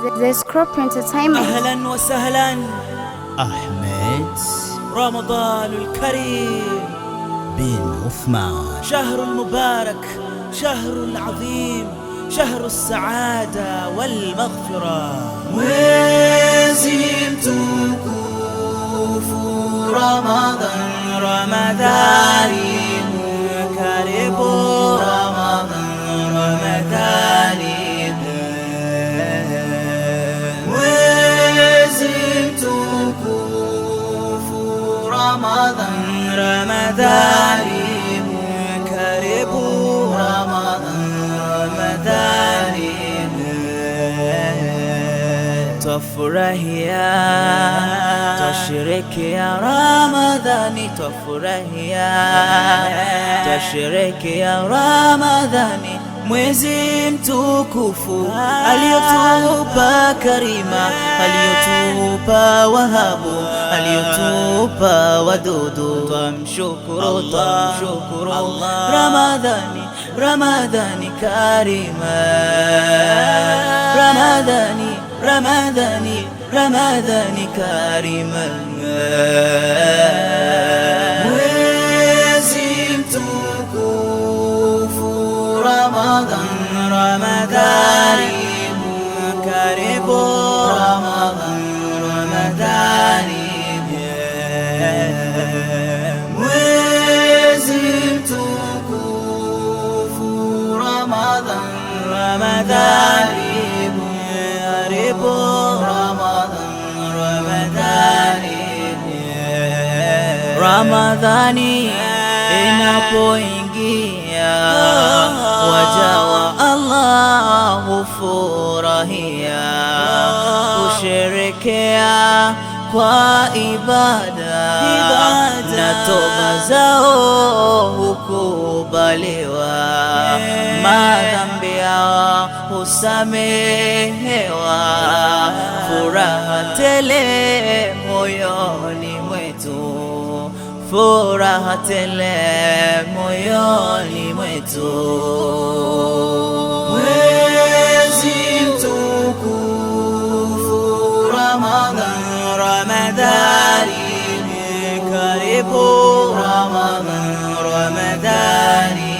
The Scrap Entertainment. أهلا وسهلا أحمد رمضان الكريم بن عثمان. شهر المبارك، شهر العظيم، شهر السعادة والمغفرة. mwezi mtukufu Ramadhani karibu Ramadhani mwezi mtukufu Ramadhani karibu Ramadhani twafurahia, twasherehekea Ramadhani, twafurahia, twasherehekea Ramadhani, mwezi mtukufu aliyotupa karima, aliyotupa wahabu, aliyotupa wadudu. Twamshukuru, twamshukuru Ramadhani, Ramadhani karima, Ramadhani, Ramadhani, Ramadhani karima. mwezi mtukufu Ramadhani karibu Ramadhani mwezi mtukufu Ramadhani karibu Ramadhani inapoingia, waja wa Allah hufurahia, kusherekea kwa ibada na toba zao hukubaliwa, madhambi yao husamehewa, furaha tele moyoni mwetu, furaha tele moyoni mwetu. mwezi mtukufu Ramadhani karibu Ramadhani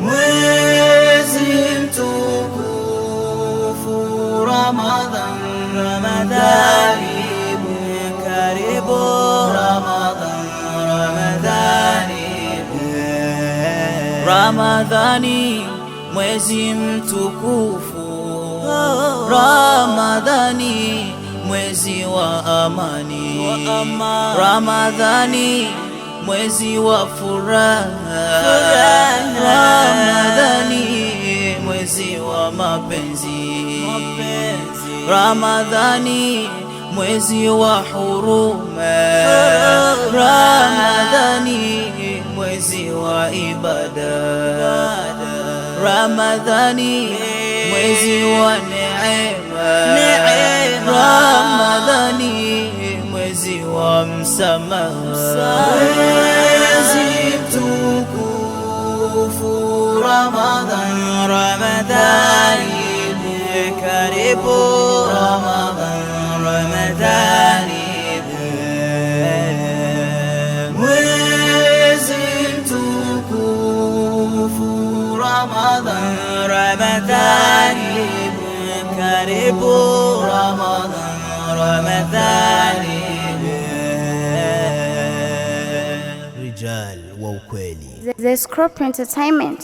mwezi mtukufu Ramadhani karibu Ramadhani mwezi mtukufu, Ramadhani mwezi wa amani, Ramadhani mwezi wa furaha, Ramadhani mwezi wa mapenzi, Ramadhani mwezi wa huruma, Ramadhani mwezi wa ibada, Ramadhani mwezi wa neema, Ramadhani mwezi wa msamaha. mwezi mtukufu Ramadhani karibu Ramadhani mwezi mtukufu Ramadhani karibu Ramadhani. rijal wa ukweli. The Scrap Entertainment.